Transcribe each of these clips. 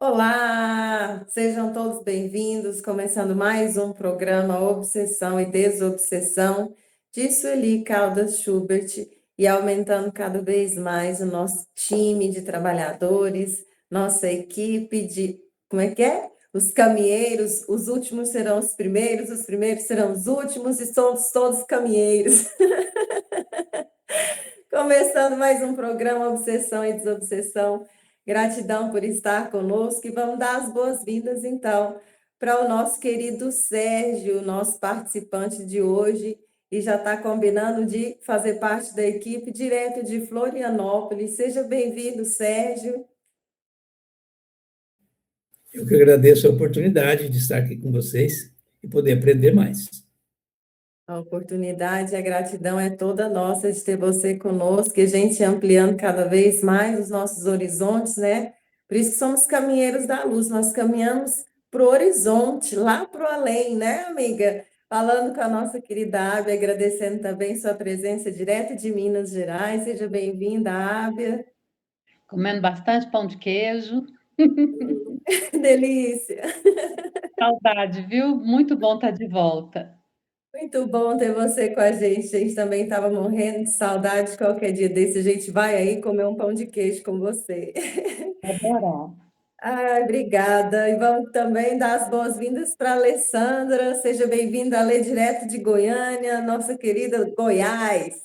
Olá, sejam todos bem-vindos, começando mais um programa Obsessão e Desobsessão de Sueli Caldas Schubert e aumentando cada vez mais o nosso time de trabalhadores, nossa equipe de, como é que é? Os caminheiros, os últimos serão os primeiros serão os últimos e somos todos caminheiros. Começando mais um programa Obsessão e Desobsessão. Gratidão por estar conosco e vamos dar as boas-vindas, então, para o nosso querido Sérgio, nosso participante de hoje, e já está combinando de fazer parte da equipe direto de Florianópolis. Seja bem-vindo, Sérgio. Eu que agradeço a oportunidade de estar aqui com vocês e poder aprender mais. A oportunidade e a gratidão é toda nossa de ter você conosco, e a gente ampliando cada vez mais os nossos horizontes, né? Por isso que somos caminheiros da luz, nós caminhamos para o horizonte, lá para o além, né, amiga? Falando com a nossa querida Ábia, agradecendo também sua presença direto de Minas Gerais. Seja bem-vinda, Ábia. Comendo bastante pão de queijo. Delícia! Saudade, viu? Muito bom estar de volta. Muito bom ter você com a gente. A gente também estava morrendo de saudade. Qualquer dia desse a gente vai aí comer um pão de queijo com você. Adorar. Obrigada. E vamos também dar as boas-vindas para a Alessandra. Seja bem-vinda, Alê, direto de Goiânia, nossa querida Goiás.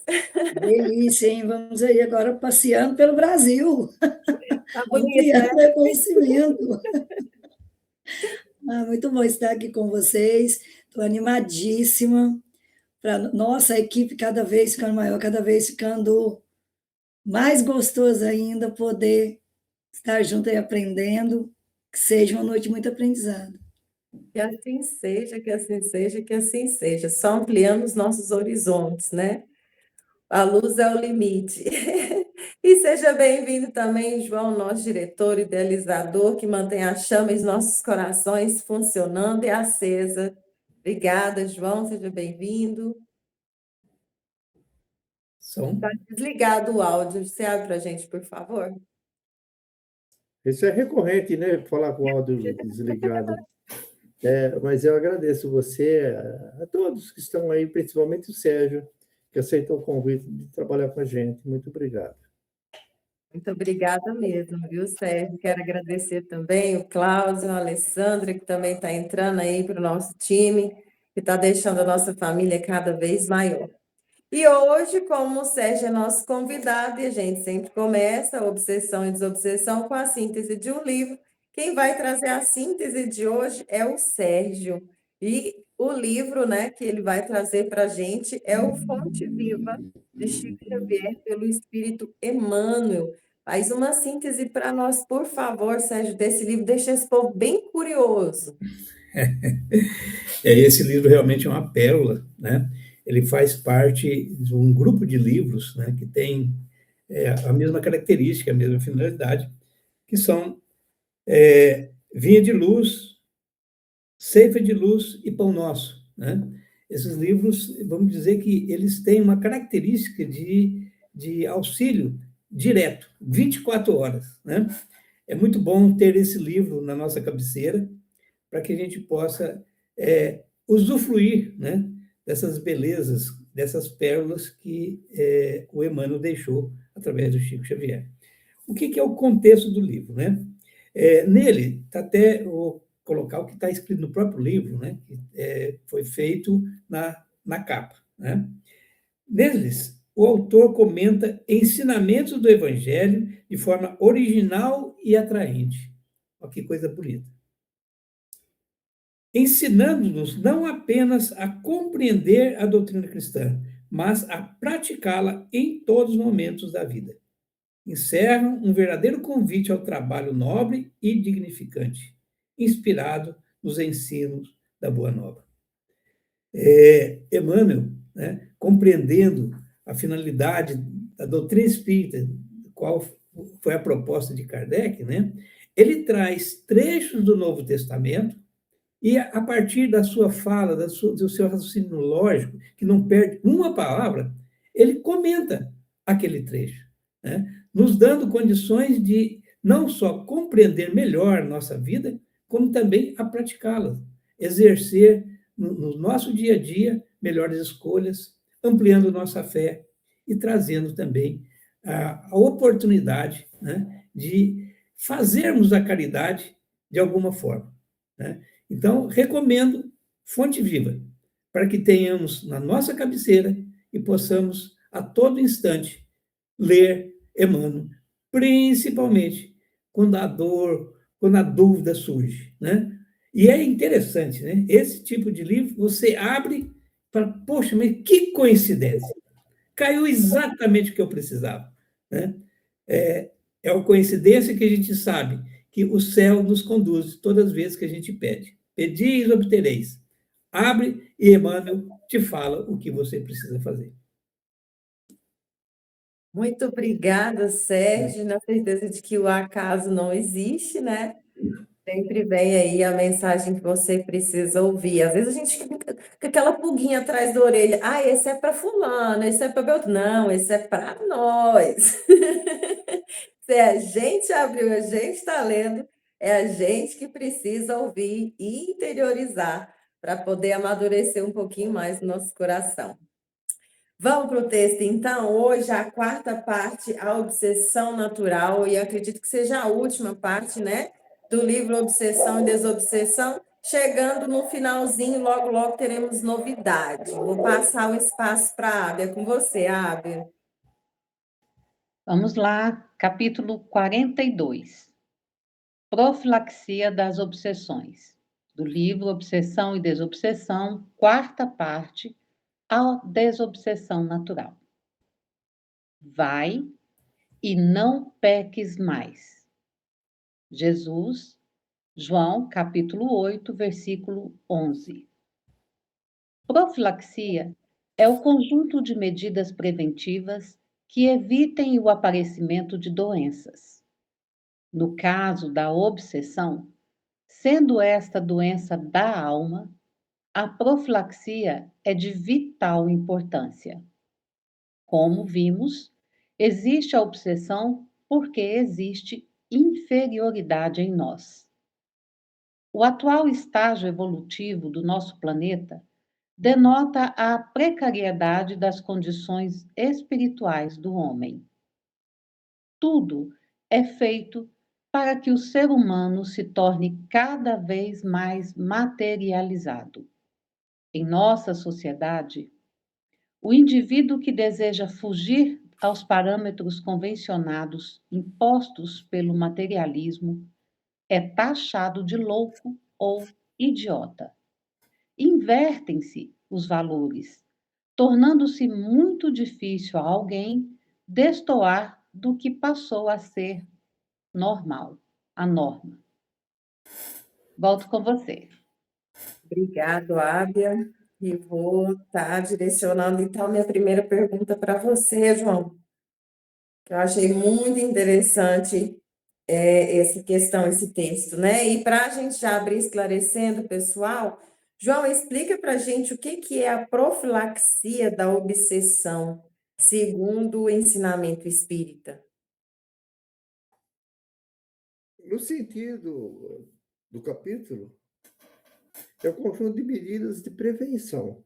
Delícia, hein? Vamos aí agora passeando pelo Brasil, Tá bonito, né? ampliando o conhecimento. Muito bom estar aqui com vocês. Estou animadíssima. Para nossa equipe cada vez ficando maior, cada vez ficando mais gostoso ainda poder estar junto e aprendendo. Que seja uma noite muito aprendizado. Que assim seja, que assim seja, que assim seja. Só ampliando os nossos horizontes, né? A luz é o limite. E seja bem-vindo também, João, nosso diretor, idealizador, que mantém a chama em nossos corações funcionando e acesa. Obrigada, João, seja bem-vindo. Está desligado o áudio. Você abre para a gente, por favor? Isso é recorrente, né? Falar com o áudio desligado. Mas eu agradeço você, a todos que estão aí, principalmente o Sérgio, que aceitou o convite de trabalhar com a gente. Muito obrigado. Muito obrigada mesmo, viu, Sérgio? Quero agradecer também o Cláudio, a Alessandra, que também está entrando aí para o nosso time, que está deixando a nossa família cada vez maior. E hoje, como o Sérgio é nosso convidado, e a gente sempre começa a Obsessão e Desobsessão com a síntese de um livro, quem vai trazer a síntese de hoje é o Sérgio. E o livro, né, que ele vai trazer para a gente é o Fonte Viva, de Chico Xavier, pelo Espírito Emmanuel. Faz uma síntese para nós, por favor, Sérgio, desse livro, deixa esse povo bem curioso. Esse livro realmente é uma pérola, né? Ele faz parte de um grupo de livros, né, que tem a mesma característica, a mesma finalidade, que são Vinha de Luz, Ceifa de Luz e Pão Nosso, né? Esses livros, vamos dizer que eles têm uma característica de auxílio direto, 24 horas, né? É muito bom ter esse livro na nossa cabeceira para que a gente possa usufruir, né, dessas belezas, dessas pérolas que o Emmanuel deixou através do Chico Xavier. O que é o contexto do livro, né? Nele, está até o colocar o que está escrito no próprio livro, né, que foi feito na capa, né? Neles, o autor comenta ensinamentos do Evangelho de forma original e atraente. Olha que coisa bonita. Ensinando-nos não apenas a compreender a doutrina cristã, mas a praticá-la em todos os momentos da vida. Encerram um verdadeiro convite ao trabalho nobre e dignificante, inspirado nos ensinos da Boa Nova. Emmanuel, né, compreendendo a finalidade da doutrina espírita, qual foi a proposta de Kardec, né, ele traz trechos do Novo Testamento e, a partir da sua fala, do seu raciocínio lógico, que não perde uma palavra, ele comenta aquele trecho, né, nos dando condições de não só compreender melhor nossa vida, como também a praticá-la, exercer no nosso dia a dia melhores escolhas, ampliando nossa fé e trazendo também a oportunidade, né, de fazermos a caridade de alguma forma, né? Então, recomendo Fonte Viva, para que tenhamos na nossa cabeceira e possamos, a todo instante, ler Emmanuel, principalmente quando a dor, quando a dúvida surge, né? E é interessante, né? Esse tipo de livro, você abre e fala, poxa, mas que coincidência! Caiu exatamente o que eu precisava, né? É uma coincidência que a gente sabe que o céu nos conduz todas as vezes que a gente pede. Pedis, obtereis. Abre e Emmanuel te fala o que você precisa fazer. Muito obrigada, Sérgio, na certeza de que o acaso não existe, né? Sempre vem aí a mensagem que você precisa ouvir. Às vezes a gente fica com aquela pulguinha atrás da orelha. Ah, esse é para fulano, esse é para Beltrano. Não, esse é para nós. Se a gente abriu, a gente está lendo, é a gente que precisa ouvir e interiorizar para poder amadurecer um pouquinho mais no nosso coração. Vamos para o texto, então. Hoje, a quarta parte, a obsessão natural, e acredito que seja a última parte, né, do livro Obsessão e Desobsessão. Chegando no finalzinho, logo, logo teremos novidade. Vou passar o espaço para a Ábia. Com você, Ábia. Vamos lá, capítulo 42. Profilaxia das obsessões. Do livro Obsessão e Desobsessão, quarta parte, a desobsessão natural. Vai e não peques mais. Jesus, João, capítulo 8, versículo 11. Profilaxia é o conjunto de medidas preventivas que evitem o aparecimento de doenças. No caso da obsessão, sendo esta doença da alma, a profilaxia é de vital importância. Como vimos, existe a obsessão porque existe inferioridade em nós. O atual estágio evolutivo do nosso planeta denota a precariedade das condições espirituais do homem. Tudo é feito para que o ser humano se torne cada vez mais materializado. Em nossa sociedade, o indivíduo que deseja fugir aos parâmetros convencionados impostos pelo materialismo é taxado de louco ou idiota. Invertem-se os valores, tornando-se muito difícil a alguém destoar do que passou a ser normal, a norma. Volto com você. Obrigado, Ábia. E vou estar direcionando, então, minha primeira pergunta para você, João. Eu achei muito interessante essa questão, esse texto, né? E para a gente já abrir esclarecendo, pessoal, João, explica para a gente o que é a profilaxia da obsessão, segundo o ensinamento espírita. No sentido do capítulo, é o conjunto de medidas de prevenção.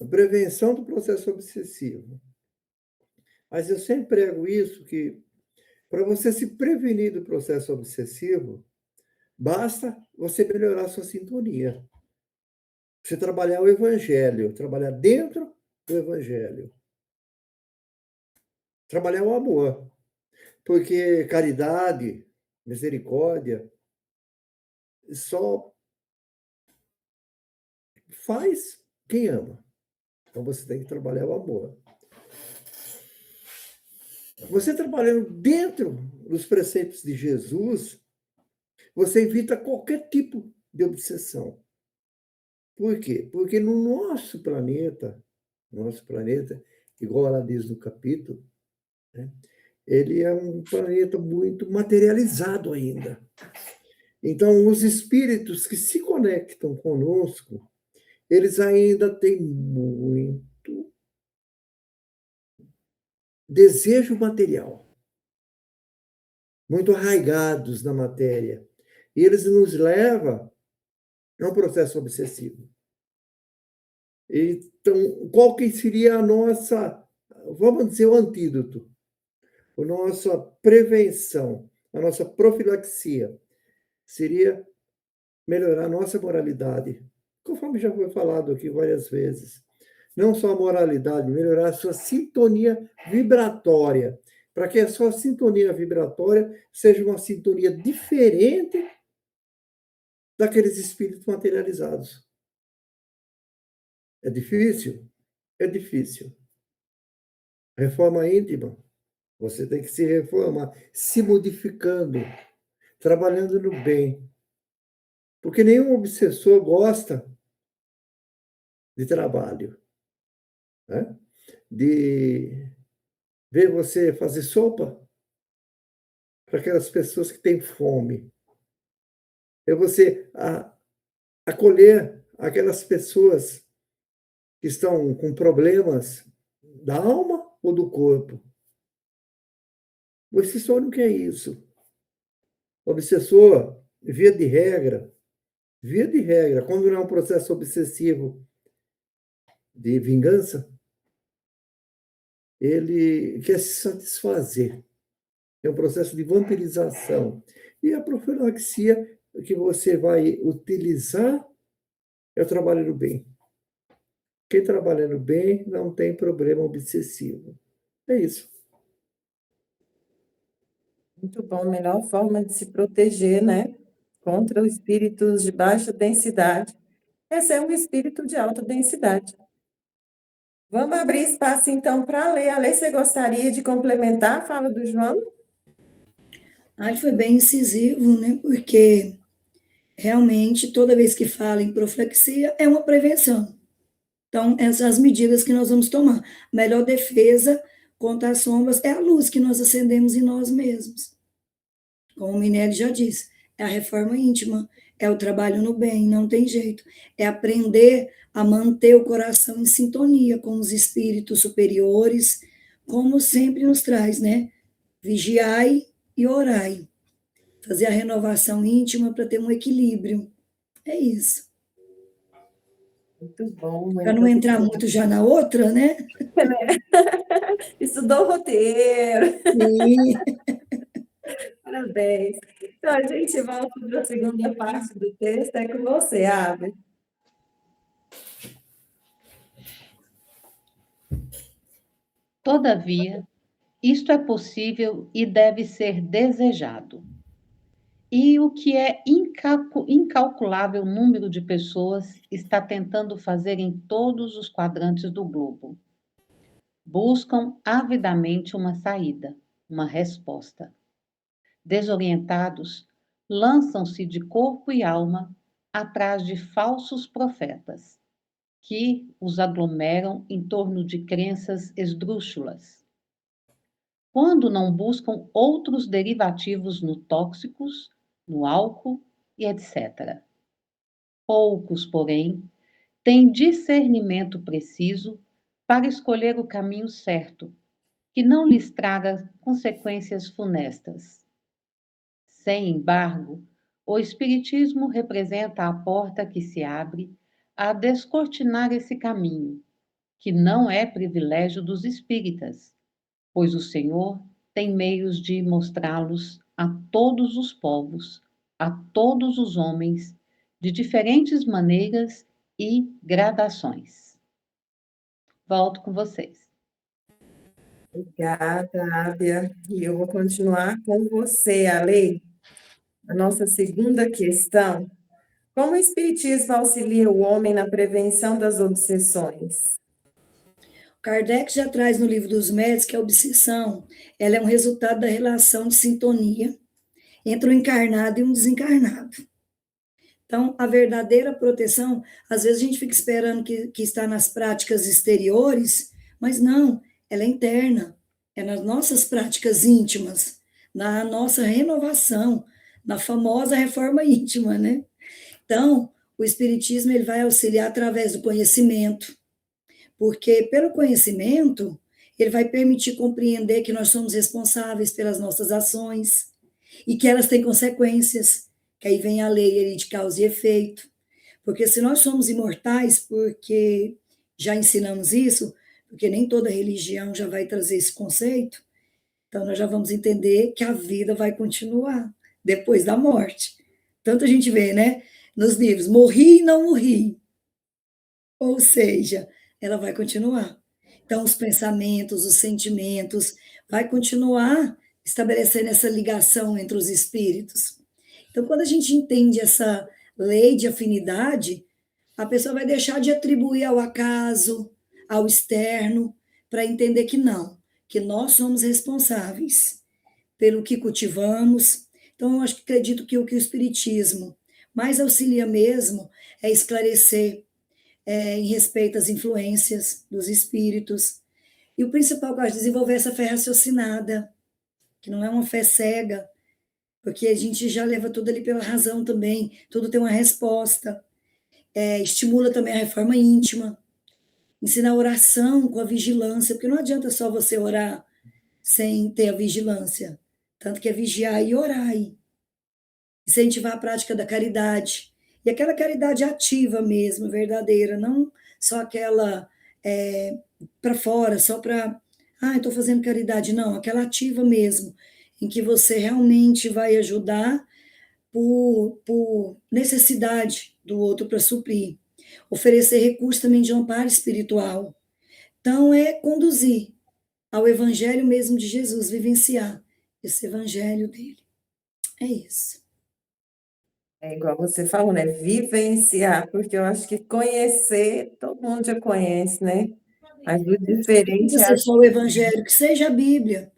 A prevenção do processo obsessivo. Mas eu sempre prego isso, que para você se prevenir do processo obsessivo, basta você melhorar a sua sintonia. Você trabalhar o evangelho, trabalhar dentro do evangelho. Trabalhar o amor. Porque caridade, misericórdia, só faz quem ama. Então você tem que trabalhar o amor. Você trabalhando dentro dos preceitos de Jesus, você evita qualquer tipo de obsessão. Por quê? Porque no nosso planeta, igual ela diz no capítulo, né, ele é um planeta muito materializado ainda. Então, os espíritos que se conectam conosco, eles ainda têm muito desejo material. muito arraigados na matéria. E eles nos levam a um processo obsessivo. Então, qual que seria a nossa, vamos dizer, o antídoto? A nossa prevenção, a nossa profilaxia seria melhorar a nossa moralidade, conforme já foi falado aqui várias vezes. Não só a moralidade, melhorar a sua sintonia vibratória, para que a sua sintonia vibratória seja uma sintonia diferente daqueles espíritos materializados. É difícil? É difícil. Reforma íntima. Você tem que se reformar, se modificando, trabalhando no bem. Porque nenhum obsessor gosta de trabalho, né? De ver você fazer sopa para aquelas pessoas que têm fome. É você acolher aquelas pessoas que estão com problemas da alma ou do corpo. O obsessor não quer isso. O obsessor, via de regra, quando não é um processo obsessivo de vingança, ele quer se satisfazer. É um processo de vampirização. E a profilaxia que você vai utilizar é o trabalho no bem. Quem trabalha no bem não tem problema obsessivo. É isso. Muito bom, melhor forma de se proteger, né? Contra os espíritos de baixa densidade. Esse é um espírito de alta densidade. Vamos abrir espaço, então, para a Lê. A Lê, você gostaria de complementar a fala do João? Ele foi bem incisivo, né? Porque realmente, toda vez que fala em profilaxia, é uma prevenção. Então, essas as medidas que nós vamos tomar. A melhor defesa contra as sombras é a luz que nós acendemos em nós mesmos. Como o Minelli já disse, é a reforma íntima, é o trabalho no bem, não tem jeito. É aprender a manter o coração em sintonia com os espíritos superiores, como sempre nos traz, né? Vigiai e orai. Fazer a renovação íntima para ter um equilíbrio. É isso. Muito bom. Para não entrar muito já na outra, né? Estudou o roteiro. Sim. Parabéns. Então, a gente volta para a segunda parte do texto. É com você, Abre. Todavia, isto é possível e deve ser desejado. E o que é incalculável número de pessoas está tentando fazer em todos os quadrantes do globo. Buscam avidamente uma saída, uma resposta. Desorientados, lançam-se de corpo e alma atrás de falsos profetas, que os aglomeram em torno de crenças esdrúxulas. Quando não buscam outros derivativos no tóxicos, no álcool e etc. Poucos, porém, têm discernimento preciso para escolher o caminho certo, que não lhes traga consequências funestas. Sem embargo, o Espiritismo representa a porta que se abre a descortinar esse caminho, que não é privilégio dos espíritas, pois o Senhor tem meios de mostrá-los a todos os povos, a todos os homens, de diferentes maneiras e gradações. Volto com vocês. Obrigada, Ábia. E eu vou continuar com você, Ale. A nossa segunda questão. Como o Espiritismo auxilia o homem na prevenção das obsessões? Kardec já traz no livro dos médios que a obsessão ela é um resultado da relação de sintonia entre o encarnado e um desencarnado. Então, a verdadeira proteção, às vezes a gente fica esperando que está nas práticas exteriores, mas não, ela é interna, é nas nossas práticas íntimas, na nossa renovação, na famosa reforma íntima, né? Então, o Espiritismo ele vai auxiliar através do conhecimento, porque pelo conhecimento, ele vai permitir compreender que nós somos responsáveis pelas nossas ações, e que elas têm consequências, que aí vem a lei ali de causa e efeito. Porque se nós somos imortais, porque já ensinamos isso, porque nem toda religião já vai trazer esse conceito, então nós já vamos entender que a vida vai continuar depois da morte. Tanto a gente vê, né, nos livros, morri e não morri. Ou seja, ela vai continuar. Então, os pensamentos, os sentimentos, vai continuar estabelecendo essa ligação entre os espíritos. Então, quando a gente entende essa lei de afinidade, a pessoa vai deixar de atribuir ao acaso, ao externo, para entender que não, que nós somos responsáveis pelo que cultivamos. Então, eu acredito que o Espiritismo mais auxilia mesmo é esclarecer em respeito às influências dos espíritos. E o principal, que eu acho, é desenvolver essa fé raciocinada, que não é uma fé cega, porque a gente já leva tudo ali pela razão também, tudo tem uma resposta. Estimula também a reforma íntima, ensina a oração com a vigilância, porque não adianta só você orar sem ter a vigilância, tanto que é vigiar e orar. Incentivar a prática da caridade, e aquela caridade ativa mesmo, verdadeira, não só aquela para fora, só para, estou fazendo caridade, não, aquela ativa mesmo, em que você realmente vai ajudar por necessidade do outro para suprir. Oferecer recursos também de amparo espiritual. Então, é conduzir ao evangelho mesmo de Jesus, vivenciar esse evangelho dele. É isso. É igual você falou, né? Vivenciar, porque eu acho que conhecer, todo mundo já conhece, né? Mas o Não diferente precisa é, ser só o evangelho, que seja a Bíblia.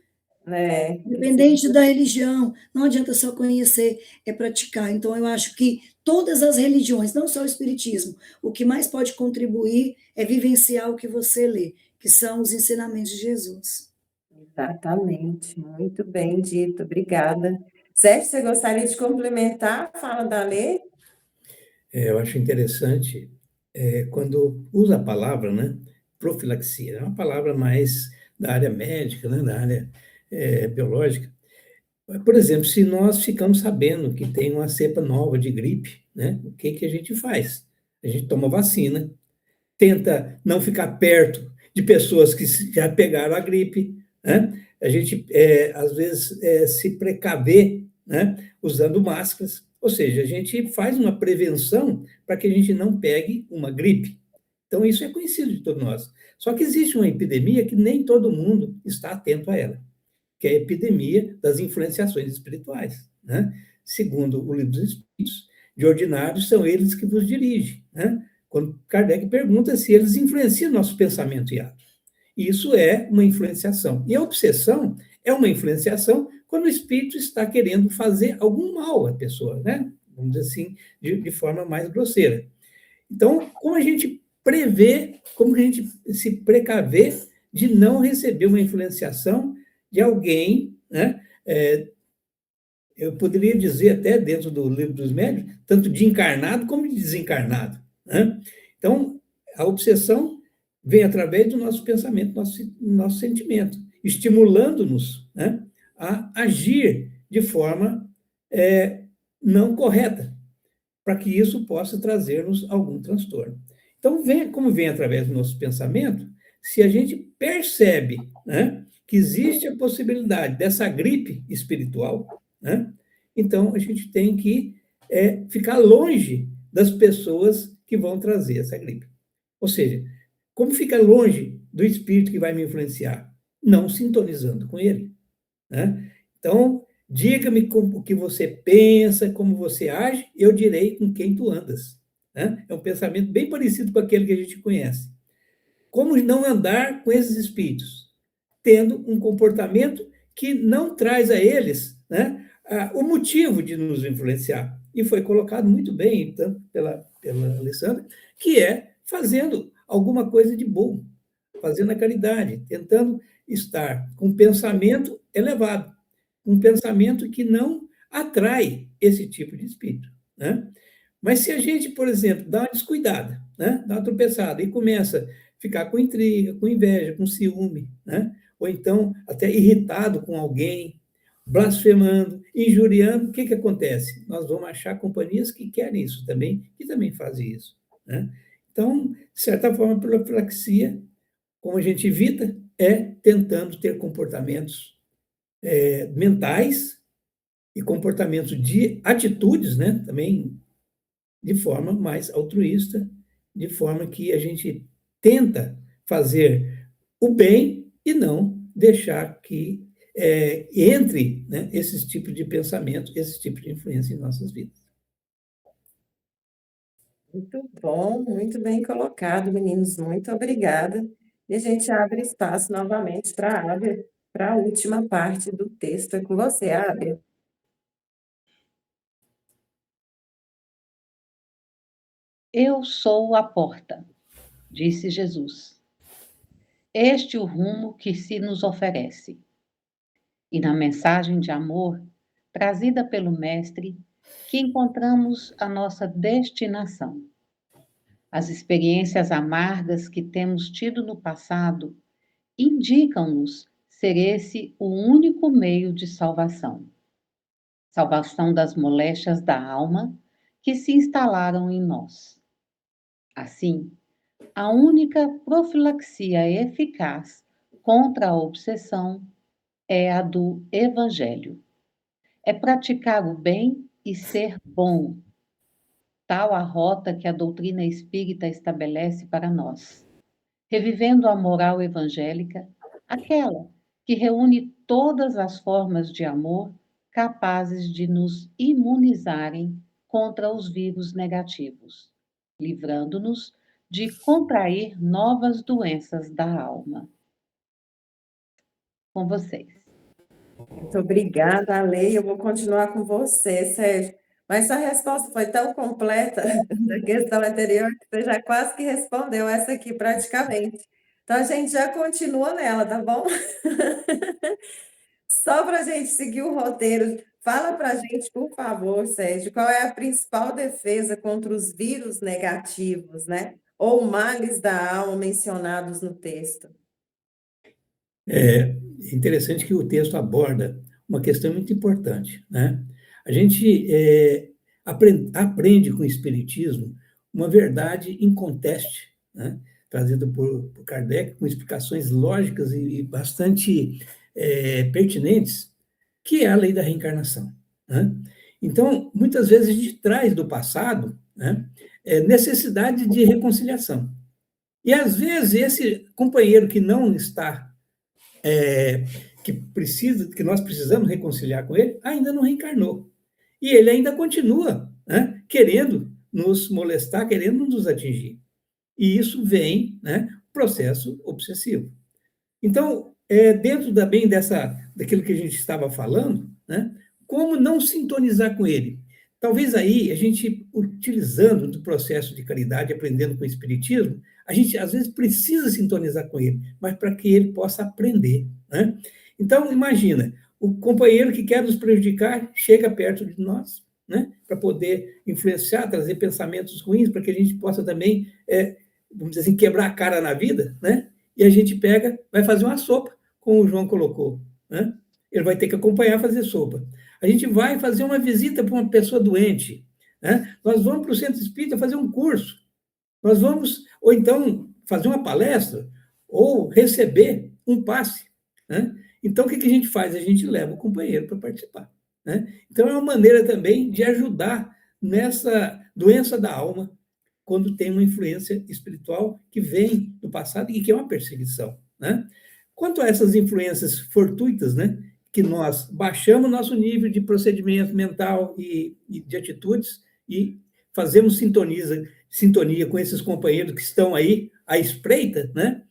né? Independente da religião, não adianta só conhecer, é praticar. Então, eu acho que todas as religiões, não só o Espiritismo, o que mais pode contribuir é vivenciar o que você lê, que são os ensinamentos de Jesus. Exatamente, muito bem dito, obrigada. Sérgio, você gostaria de complementar a fala da Lê? Eu acho interessante quando usa a palavra, né, profilaxia, é uma palavra mais da área médica, né, da área biológica. Por exemplo, se nós ficamos sabendo que tem uma cepa nova de gripe, né, o que que a gente faz? A gente toma vacina, tenta não ficar perto de pessoas que já pegaram a gripe, né? A gente, às vezes, se precaver, né? Usando máscaras, ou seja, a gente faz uma prevenção para que a gente não pegue uma gripe. Então, isso é conhecido de todos nós. Só que existe uma epidemia que nem todo mundo está atento a ela, que é a epidemia das influenciações espirituais, né? Segundo o Livro dos Espíritos, de ordinário são eles que vos dirigem, né? Quando Kardec pergunta se eles influenciam nosso pensamento e ato. Isso é uma influenciação. E a obsessão é uma influenciação quando o espírito está querendo fazer algum mal à pessoa, né? Vamos dizer assim, de forma mais grosseira. Então, como a gente prevê, como a gente se precaver de não receber uma influenciação de alguém, né? Eu poderia dizer até dentro do Livro dos Médiuns, tanto de encarnado como de desencarnado, né? Então, a obsessão vem através do nosso pensamento, nosso sentimento, estimulando-nos, né, a agir de forma não correta, para que isso possa trazer-nos algum transtorno. Então, como vem através do nosso pensamento, se a gente percebe, né, que existe a possibilidade dessa gripe espiritual, né, então a gente tem que ficar longe das pessoas que vão trazer essa gripe. Ou seja, como fica longe do espírito que vai me influenciar? Não sintonizando com ele, né? Então, diga-me o que você pensa, como você age, eu direi com quem tu andas, né? É um pensamento bem parecido com aquele que a gente conhece. Como não andar com esses espíritos? Tendo um comportamento que não traz a eles, né, o motivo de nos influenciar. E foi colocado muito bem, então, pela Alessandra, que é fazendo alguma coisa de bom, fazendo a caridade, tentando estar com um pensamento elevado, um pensamento que não atrai esse tipo de espírito, né? Mas se a gente, por exemplo, dá uma descuidada, né, dá uma tropeçada e começa a ficar com intriga, com inveja, com ciúme, né, ou então até irritado com alguém, blasfemando, injuriando, o que que acontece? Nós vamos achar companhias que querem isso também, que também fazem isso, né? Então, de certa forma, a profilaxia, como a gente evita, é tentando ter comportamentos mentais e comportamentos de atitudes, né, também de forma mais altruísta, de forma que a gente tenta fazer o bem e não deixar que entre, né, esses tipos de pensamento, esses tipos de influência em nossas vidas. Muito bom, muito bem colocado, meninos. Muito obrigada. E a gente abre espaço novamente para a Ábia, para a última parte do texto. É com você, Ábia. Eu sou a porta, disse Jesus. Este o rumo que se nos oferece. E na mensagem de amor trazida pelo Mestre, que encontramos a nossa destinação. As experiências amargas que temos tido no passado indicam-nos ser esse o único meio de salvação. Salvação das moléstias da alma que se instalaram em nós. Assim, a única profilaxia eficaz contra a obsessão é a do Evangelho. É praticar o bem e ser bom, tal a rota que a doutrina espírita estabelece para nós, revivendo a moral evangélica, aquela que reúne todas as formas de amor capazes de nos imunizarem contra os vírus negativos, livrando-nos de contrair novas doenças da alma. Com vocês. Muito obrigada, Ale. Eu vou continuar com você, Sérgio. Mas sua resposta foi tão completa da questão anterior que você já quase que respondeu essa aqui praticamente. Então a gente já continua nela, tá bom? Só para a gente seguir o roteiro, fala para a gente, por favor, Sérgio, qual é a principal defesa contra os vírus negativos, né? Ou males da alma mencionados no texto. É interessante que o texto aborda uma questão muito importante, né? A gente aprende com o Espiritismo uma verdade inconteste, né? Trazida por Kardec, com explicações lógicas e bastante pertinentes, que é a lei da reencarnação, né? Então, muitas vezes a gente traz do passado, né, necessidade de reconciliação. E, às vezes, esse companheiro que não está que nós precisamos reconciliar com ele, ainda não reencarnou. E ele ainda continua, né, querendo nos molestar, querendo nos atingir. E isso vem, né, processo obsessivo. Então, dentro também daquilo que a gente estava falando, né, como não sintonizar com ele? Talvez aí, a gente, utilizando do processo de caridade, aprendendo com o Espiritismo, a gente, às vezes, precisa sintonizar com ele, mas para que ele possa aprender, né? Então, imagina, o companheiro que quer nos prejudicar chega perto de nós, né, para poder influenciar, trazer pensamentos ruins, para que a gente possa também, vamos dizer assim, quebrar a cara na vida, né? E a gente pega, vai fazer uma sopa, como o João colocou, né? Ele vai ter que acompanhar fazer sopa. A gente vai fazer uma visita para uma pessoa doente, né? Nós vamos para o centro espírita fazer um curso, nós vamos, ou então, fazer uma palestra, ou receber um passe, né? Então, o que a gente faz? A gente leva o companheiro para participar, né? Então, é uma maneira também de ajudar nessa doença da alma, quando tem uma influência espiritual que vem do passado e que é uma perseguição, né? Quanto a essas influências fortuitas, né, que nós baixamos nosso nível de procedimento mental e de atitudes e fazemos sintonia com esses companheiros que estão aí à espreita, né,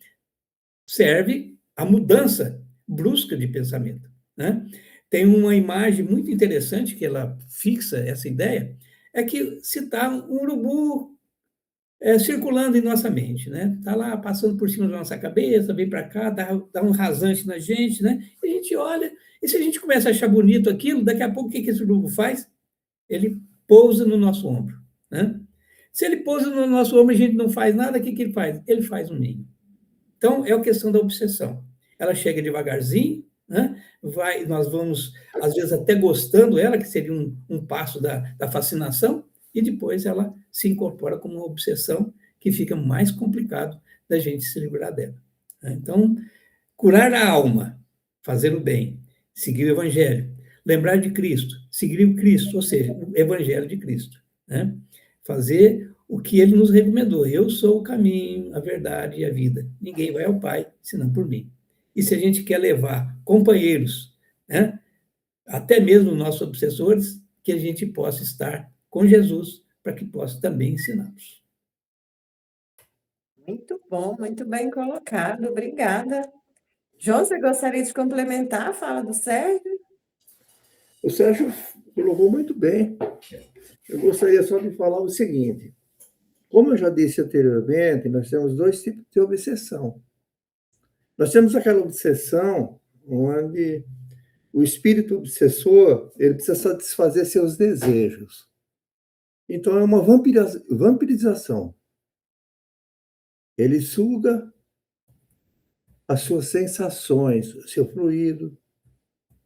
serve a mudança brusca de pensamento, né? Tem uma imagem muito interessante que ela fixa essa ideia, é que se está um urubu circulando em nossa mente, né? Está lá passando por cima da nossa cabeça, vem para cá, dá um rasante na gente, né? E a gente olha, e se a gente começa a achar bonito aquilo, daqui a pouco o que esse urubu faz? Ele pousa no nosso ombro, né? Se ele pousa no nosso ombro e a gente não faz nada, o que ele faz? Ele faz um ninho. Então, é a questão da obsessão. Ela chega devagarzinho, né? Nós vamos, às vezes, até gostando ela, que seria um passo da fascinação, e depois ela se incorpora como uma obsessão que fica mais complicado da gente se livrar dela, né? Então, curar a alma, fazer o bem, seguir o Evangelho, lembrar de Cristo, seguir o Cristo, ou seja, o Evangelho de Cristo, né? Fazer o que ele nos recomendou. Eu sou o caminho, a verdade e a vida. Ninguém vai ao Pai senão por mim. E se a gente quer levar companheiros, né, até mesmo nossos obsessores, que a gente possa estar com Jesus para que possa também ensiná-los. Muito bom, muito bem colocado, obrigada. João, você gostaria de complementar a fala do Sérgio? O Sérgio colocou muito bem. Eu gostaria só de falar o seguinte: como eu já disse anteriormente, nós temos dois tipos de obsessão. Nós temos aquela obsessão onde o espírito obsessor ele precisa satisfazer seus desejos. Então, é uma vampirização. Ele suga as suas sensações, seu fluido,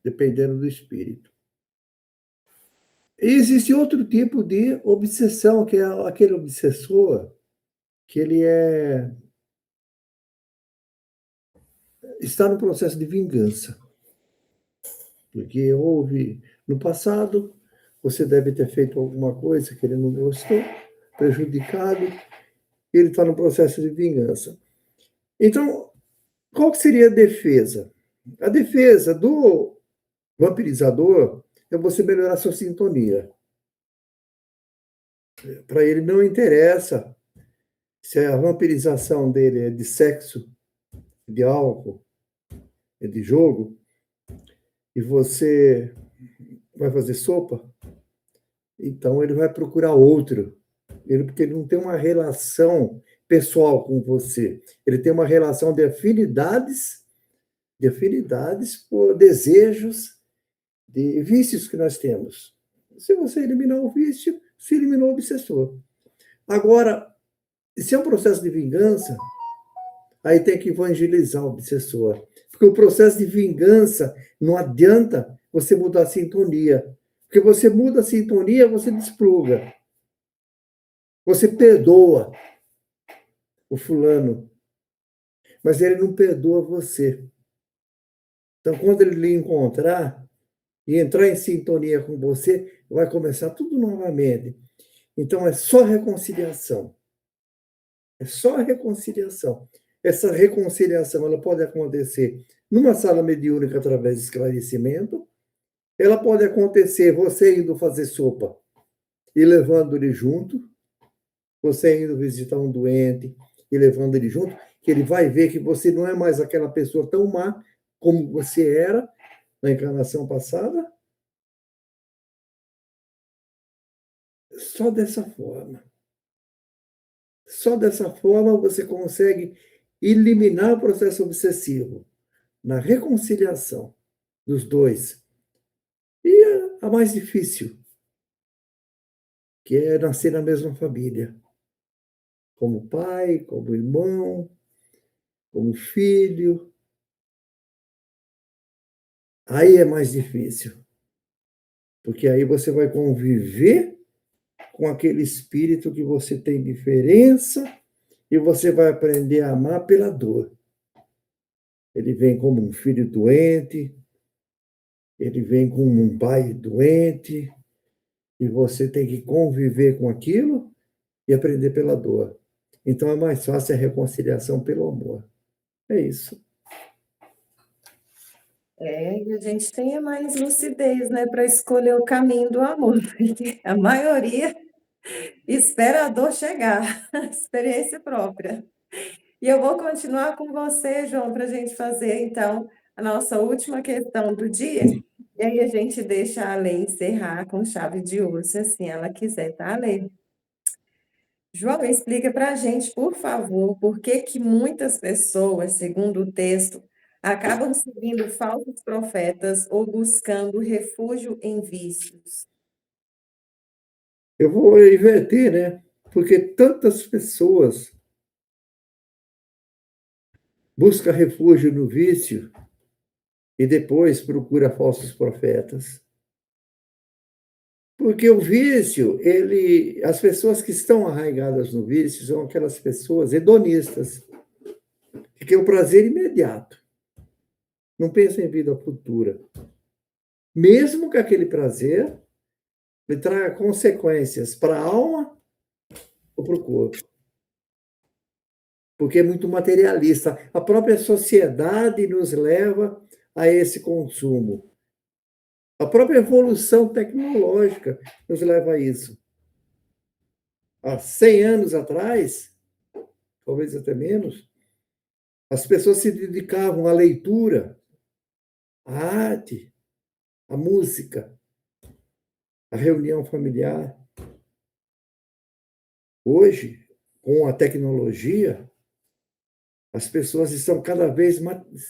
dependendo do espírito. E existe outro tipo de obsessão, que é aquele obsessor que ele está no processo de vingança. Porque houve, no passado, você deve ter feito alguma coisa que ele não gostou, prejudicado, e ele está no processo de vingança. Então, qual que seria a defesa? A defesa do vampirizador é você melhorar a sua sintonia. Para ele não interessa se a vampirização dele é de sexo, de álcool, é de jogo, e você vai fazer sopa, então ele vai procurar outro. Porque ele não tem uma relação pessoal com você. Ele tem uma relação de afinidades por desejos, de vícios que nós temos. Se você eliminar o vício, se eliminou o obsessor. Agora, se é um processo de vingança, aí tem que evangelizar o obsessor. Porque o processo de vingança não adianta você mudar a sintonia. Porque você muda a sintonia, você despluga. Você perdoa o fulano, mas ele não perdoa você. Então, quando ele lhe encontrar e entrar em sintonia com você, vai começar tudo novamente. Então, é só reconciliação. É só reconciliação. Essa reconciliação ela pode acontecer numa sala mediúnica através de esclarecimento. Ela pode acontecer você indo fazer sopa e levando ele junto. Você indo visitar um doente e levando ele junto, que ele vai ver que você não é mais aquela pessoa tão má como você era na encarnação passada. Só dessa forma. Só dessa forma você consegue eliminar o processo obsessivo, na reconciliação dos dois. E a mais difícil, que é nascer na mesma família. Como pai, como irmão, como filho. Aí é mais difícil. Porque aí você vai conviver com aquele espírito que você tem diferença e você vai aprender a amar pela dor. Ele vem como um filho doente, ele vem como um pai doente, e você tem que conviver com aquilo e aprender pela dor. Então é mais fácil a reconciliação pelo amor. É isso. E a gente tenha mais lucidez, né, para escolher o caminho do amor. A maioria espera a dor chegar, experiência própria. E eu vou continuar com você, João, para a gente fazer, então, a nossa última questão do dia. E aí a gente deixa a Lê encerrar com chave de ouro, se assim ela quiser, tá, Lê? João, explica para a gente, por favor, por que que muitas pessoas, segundo o texto, acabam seguindo falsos profetas ou buscando refúgio em vícios. Eu vou inverter, né? Porque tantas pessoas buscam refúgio no vício e depois procura falsos profetas. Porque o vício, as pessoas que estão arraigadas no vício são aquelas pessoas hedonistas, que querem o prazer imediato, não pensam em vida futura. Mesmo que aquele prazer lhe traga consequências para a alma ou para o corpo. Porque é muito materialista. A própria sociedade nos leva a esse consumo. A própria evolução tecnológica nos leva a isso. Há 100 anos atrás, talvez até menos, as pessoas se dedicavam à leitura, à arte, à música, à reunião familiar. Hoje, com a tecnologia, as pessoas estão cada vez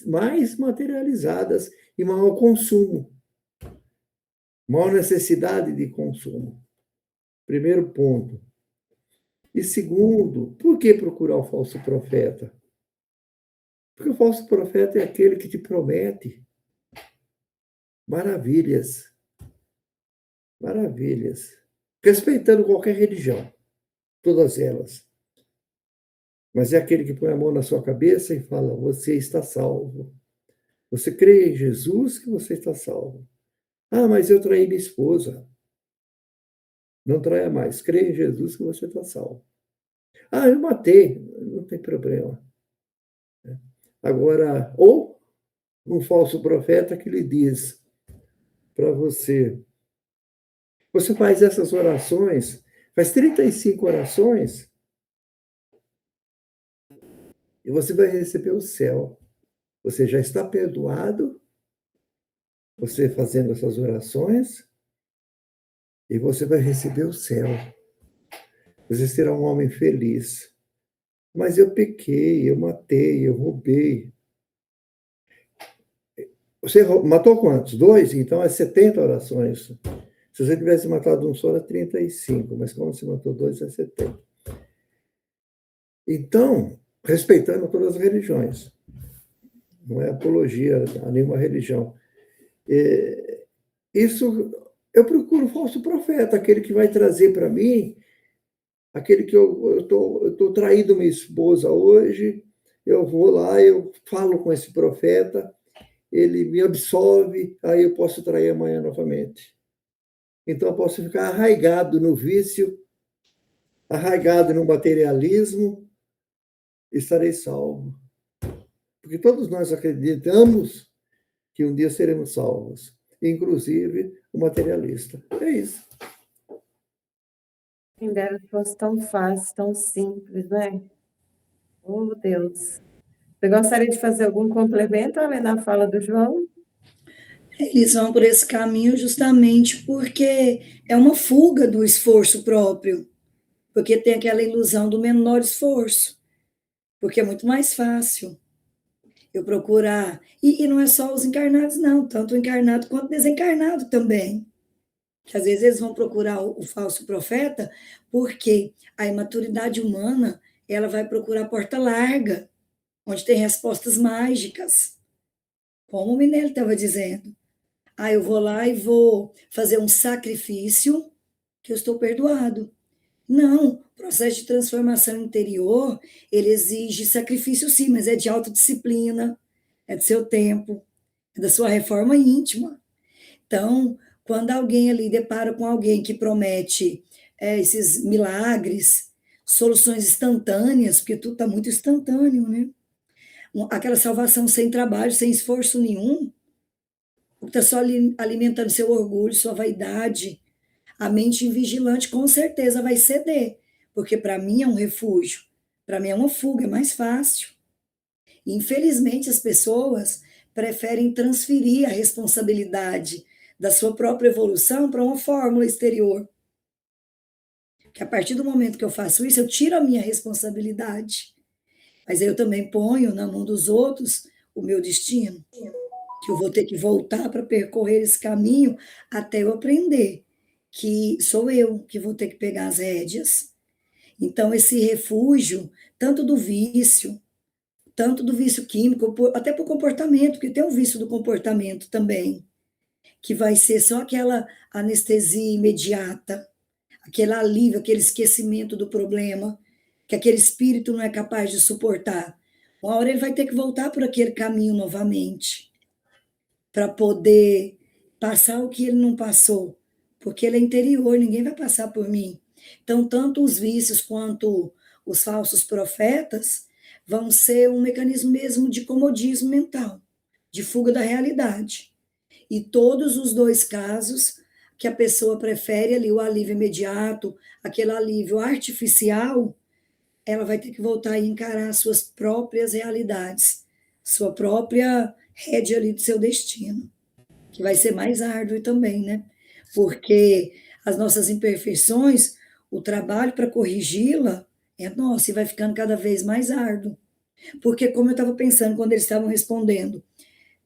mais materializadas e maior consumo, maior necessidade de consumo. Primeiro ponto. E segundo, por que procurar o falso profeta? Porque o falso profeta é aquele que te promete maravilhas, maravilhas, respeitando qualquer religião, todas elas. Mas é aquele que põe a mão na sua cabeça e fala: você está salvo. Você crê em Jesus que você está salvo. Ah, mas eu traí minha esposa. Não traia mais. Crê em Jesus que você está salvo. Ah, eu matei. Não tem problema. Agora, ou um falso profeta que lhe diz para você: você faz essas orações, faz 35 orações, e você vai receber o céu. Você já está perdoado, você fazendo essas orações, e você vai receber o céu. Você será um homem feliz. Mas eu pequei, eu matei, eu roubei. Você matou quantos? 2? Então é 70 orações. Se você tivesse matado um só, era 35, mas como você matou 2, é 70. Então, respeitando todas as religiões. Não é apologia a nenhuma religião. Isso, eu procuro o falso profeta, aquele que vai trazer para mim, aquele que eu estou traindo minha esposa hoje, eu vou lá, eu falo com esse profeta, ele me absolve, aí eu posso trair amanhã novamente. Então, eu posso ficar arraigado no vício, arraigado no materialismo, e estarei salvo. Porque todos nós acreditamos que um dia seremos salvos, inclusive o materialista. É isso. Quem dera que fosse tão fácil, tão simples, né? Oh, Deus. Você gostaria de fazer algum complemento além da fala do João? Eles vão por esse caminho justamente porque é uma fuga do esforço próprio, porque tem aquela ilusão do menor esforço, porque é muito mais fácil eu procurar. E não é só os encarnados, não, tanto o encarnado quanto o desencarnado também. Que às vezes eles vão procurar o falso profeta porque a imaturidade humana ela vai procurar a porta larga, onde tem respostas mágicas, como o Minelli estava dizendo. Ah, eu vou lá e vou fazer um sacrifício que eu estou perdoado. Não, o processo de transformação interior, ele exige sacrifício sim, mas é de autodisciplina, é do seu tempo, é da sua reforma íntima. Então, quando alguém ali depara com alguém que promete esses milagres, soluções instantâneas, porque tudo está muito instantâneo, né? Aquela salvação sem trabalho, sem esforço nenhum, está só alimentando seu orgulho, sua vaidade. A mente invigilante com certeza vai ceder, porque para mim é um refúgio, para mim é uma fuga, é mais fácil. E, infelizmente, as pessoas preferem transferir a responsabilidade da sua própria evolução para uma fórmula exterior. Que a partir do momento que eu faço isso, eu tiro a minha responsabilidade. Mas eu também ponho na mão dos outros o meu destino, que eu vou ter que voltar para percorrer esse caminho até eu aprender que sou eu que vou ter que pegar as rédeas. Então, esse refúgio, tanto do vício, tanto do vício químico, até por comportamento, porque tem um vício do comportamento também, que vai ser só aquela anestesia imediata, aquele alívio, aquele esquecimento do problema, que aquele espírito não é capaz de suportar. Uma hora ele vai ter que voltar por aquele caminho novamente, para poder passar o que ele não passou, porque ele é interior, ninguém vai passar por mim. Então, tanto os vícios quanto os falsos profetas vão ser um mecanismo mesmo de comodismo mental, de fuga da realidade. E todos os dois casos que a pessoa prefere ali o alívio imediato, aquele alívio artificial, ela vai ter que voltar e encarar suas próprias realidades, sua própria rédea ali do seu destino, que vai ser mais árduo também, né? Porque as nossas imperfeições, o trabalho para corrigi-la é nosso e vai ficando cada vez mais árduo. Porque, como eu estava pensando quando eles estavam respondendo,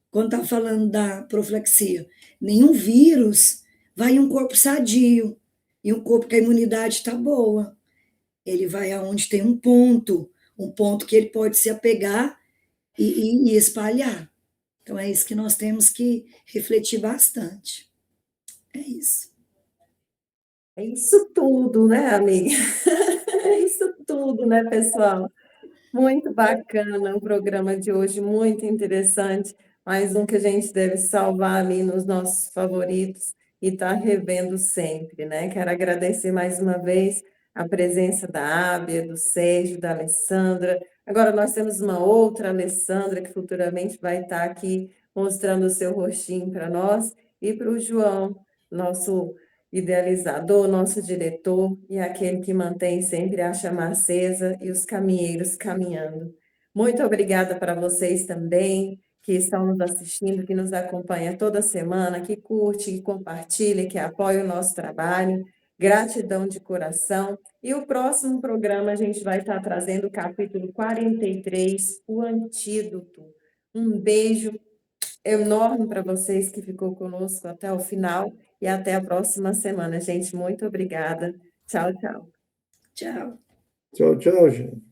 quando estava falando da profilaxia, nenhum vírus vai em um corpo sadio, e um corpo que a imunidade está boa. Ele vai aonde tem um ponto que ele pode se apegar e espalhar. Então, é isso que nós temos que refletir bastante. É isso. É isso tudo, né, amiga? É isso tudo, né, pessoal? Muito bacana o programa de hoje, muito interessante. Mais um que a gente deve salvar ali nos nossos favoritos e estar revendo sempre, né? Quero agradecer mais uma vez a presença da Ábia, do Sérgio, da Alessandra. Agora nós temos uma outra Alessandra que futuramente vai estar aqui mostrando o seu rostinho para nós, e para o João, nosso idealizador, nosso diretor e aquele que mantém sempre a chama acesa e os caminheiros caminhando. Muito obrigada para vocês também que estão nos assistindo, que nos acompanha toda semana, que curte, que compartilha, que apoia o nosso trabalho. Gratidão de coração. E o próximo programa a gente vai estar trazendo o capítulo 43, o antídoto. Um beijo enorme para vocês que ficou conosco até o final e até a próxima semana, gente. Muito obrigada. Tchau, tchau. Tchau. Tchau, tchau, gente.